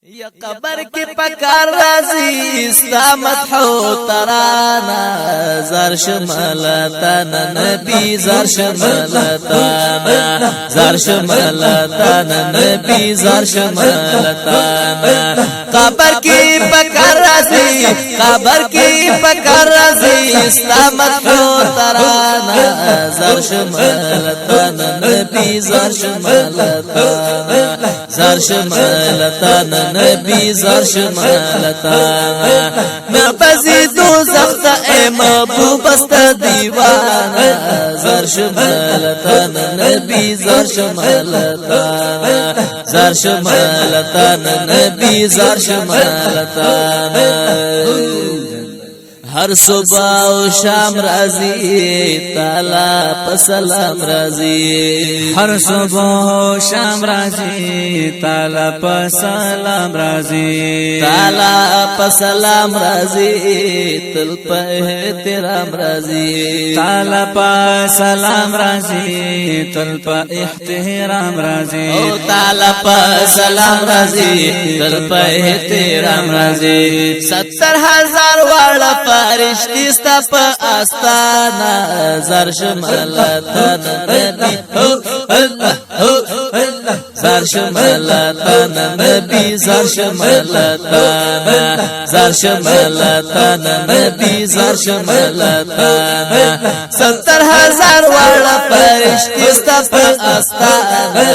یا قبر کی پکار رازی استامت حو ترانا زر شمالتانا نبی زر شمالتانا زر شمالتانا نبی زر شمالتانا قبر کی پکار رازی قبر کی پکار رازی استامت حو ترانا زر شمالتانا نبی زر شمالتانا زر شمالتانا نبی زر شمالتانا نفذی دوزخ تا اے محبوب است دیوانا زر شمالتانا نبی زر شمالتانا زر شمالتانا نبی زر شمالتانا ہر صبح و شام رازی تعالی پسلام رازی ہر صبح و شام رازی تعالی پسلام رازی تعالی پسلام رازی تل پہ احترام رازی تعالی پسلام رازی تل پہ احترام رازی تعالی پسلام رازی تل پہ احترام رازی 70,000 والا فرشتي ستا په آستانا زر شمالتانا نبی زر شمالتانا نبی زر شمالتانا زر شمالتانا نبی زر شمالتانا 70,000 والا فرشتي ستا په آستانا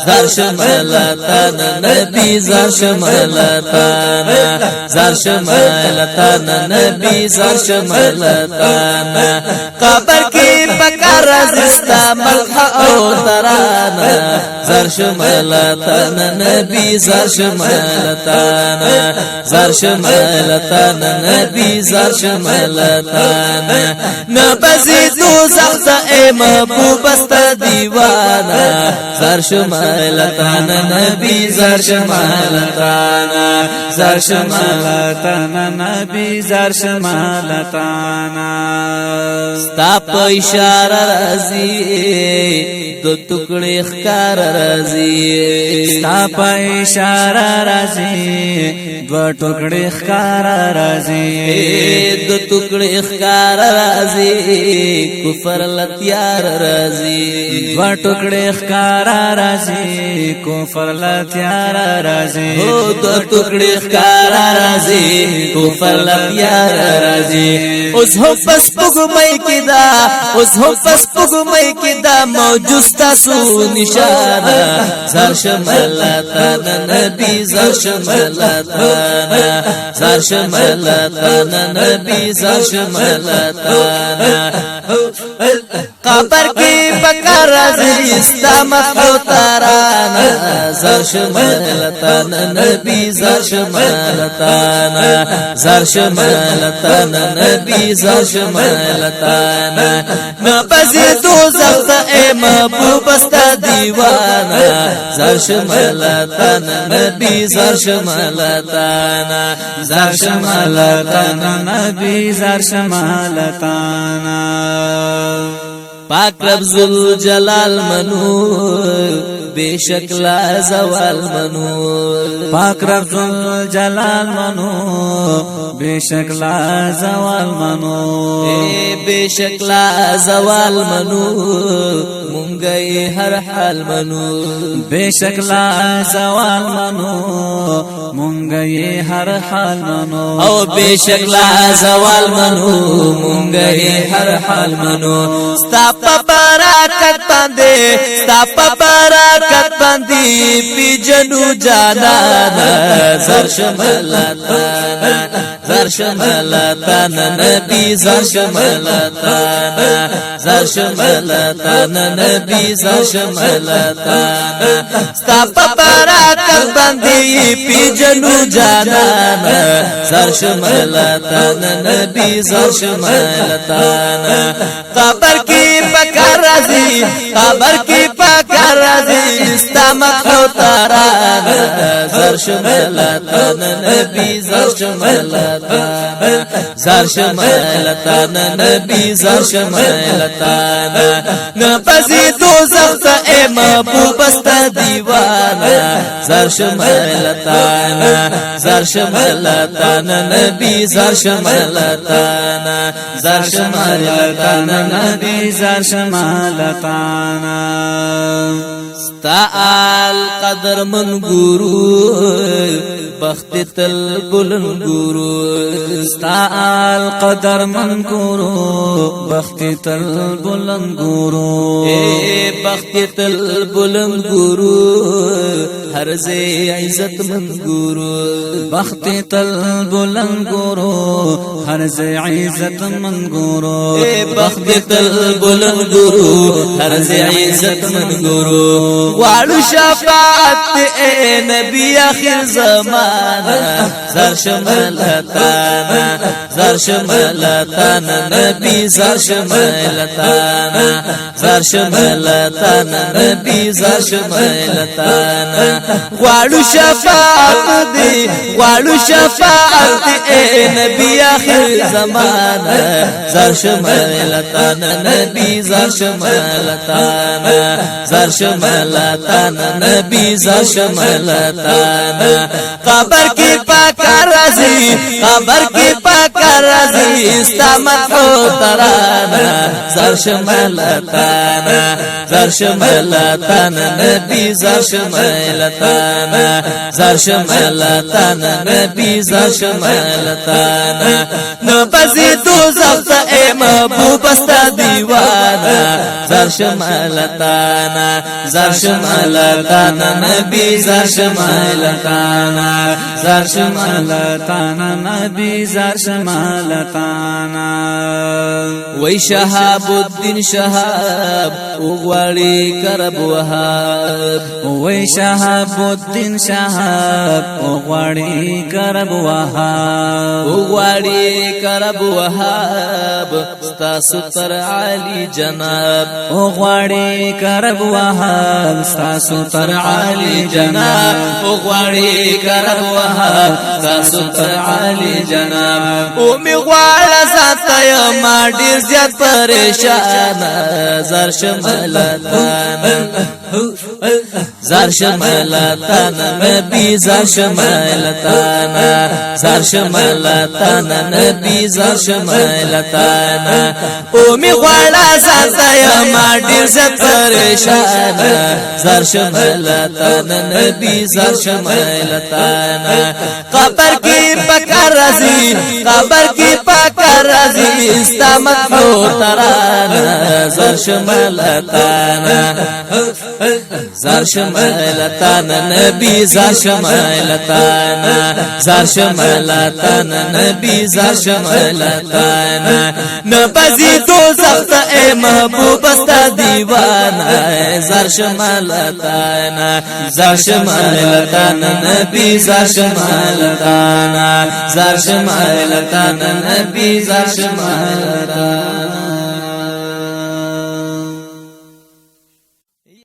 زر شمالتانا نبی زر شمالتانا زر شمالتانا نبی زر شمالتانا قبر کی پکار رازستا ملح او ترانا زر شمالتانا نبی زر شمالتانا زر شمالتانا نبی زر شمالتانا نبزی دوزخ تا اے محبوب است دیوانا زر شمالتانا نبی زر شمالتانا زر شمالتانا نبی زر شمالتانا ستا په اشاره رازی دو ټکړې ښکار رازی ستا په اشاره رازی دو ټکړې ښکار رازی دو ټکړې ښکار رازی کفر لتیار رازی دو ټکړې ښکار رازی کفر لتیار رازی هو دو ټکړې ښکار رازی کفر لتیار رازی اوس هم پس پګمای کدا اوس هم پس پګمای کدا موجود تاسو نشانه زر شمالتانا نبی زر شمالتانا زر شمالتانا نبی زر شمالتانا قبر کی پکار رازی استامت حو ترانا زر شمالتانا نبی زر شمالتانا زر شمالتانا نبی زر شمالتانا نبزی دوزخ تا اے محبوب است دیوانا زر شمالتانا نبی زر شمالتانا زر شمالتانا نبی زر شمالتانا پاک رب ذل جلال منور بے شکل زوال منور پاک رب ذل جلال منو بے شکل زوال منو بے شکل زوال منو مونگئی ہر حال منو بے شکل زوال منو مونگئی ہر حال منو او بے شکل زوال منو مونگئی ہر حال منو ستا پا براکت باندے ستا پا براکت باندی پی جنو جانانا زر شمالتانا زر شمالتانا نبی زر شمالتانا زر شمالتانا نبی زر شمالتانا ستا پا براکت باندی پی جنو جانانا زر شمالتانا نبی زر شمالتانا قبر کی پکار رازی قبر کی پکار رازی استامت حو ترانا زر شملتان نبی زر شملتان زر شملتان نبی زر شملتان نپسی دوزخ تا اے محبوب استا دیوانا زر شملتان زر شملتان نبی زر شملتان زر شملتان نبی زر شمالتان ستا آل قدر من گورو بخت تل بلند گورو ستا آل قدر من گورو بخت تل بلند گورو اے بخت تل بلند گورو ہر زی عزت من گورو بخت تل بلند گورو ہر زی عزت من گورو اے بخت تل بلند گورو ہر زی عزت من گورو وعلو شفاعت اے نبی آخر زمانہ زر شملتانا زر شملتانا نبی زر شملتانا زر شملتانا نبی زر شملتانا وعلو شفاعت دی وعلو شفاعت اے نبی آخر زمانہ زر شملتانا نبی زر شملتانا زر شملتانا نبی زر شملتانا قبر کی پاکر رازی قبر کی پاکر رازی استامت ہو ترانا زر شملتانا زر شملتانا نبی زر شملتانا زر شملتانا نبی زر شملتانا نپسی دوزخ تا اے محبوب استا دیوانا زر شملتانا زر شملتانا نبی زر شملتانا زر شمالتانا نبی زر شمالتانا وی شهاب الدین شهاب اغواړي کرب وهاب وی شهاب الدین شهاب اغواړي کرب وهاب اغواړي کرب وهاب ستاسو تر عالی جناب اغواړي کرب وهاب ستاسو تر عالی جناب جناب اغواړي کرب وهاب ستاسو تر عالی جناب او می غواړه ساته ما ډیر زیات پریشان زر شملتان زر شملتان نبی زر شملتان زر شملتان نبی زر شملتان او می غواړه ساته ما ډیر زیات پریشان زر شملتان نبی زر شملتان قبر کی پکر رازی قبر کی پکر رازی استامت ہو ترانا زر شملتان زر شملتان نبی زر شملتان زر شملتان نبی زر شملتان نپسی دوزخ تا اے محبوب استا دیوانا زر شملتان زر شملتان نبی زر شملتان زر شملتان نبی زر شملتان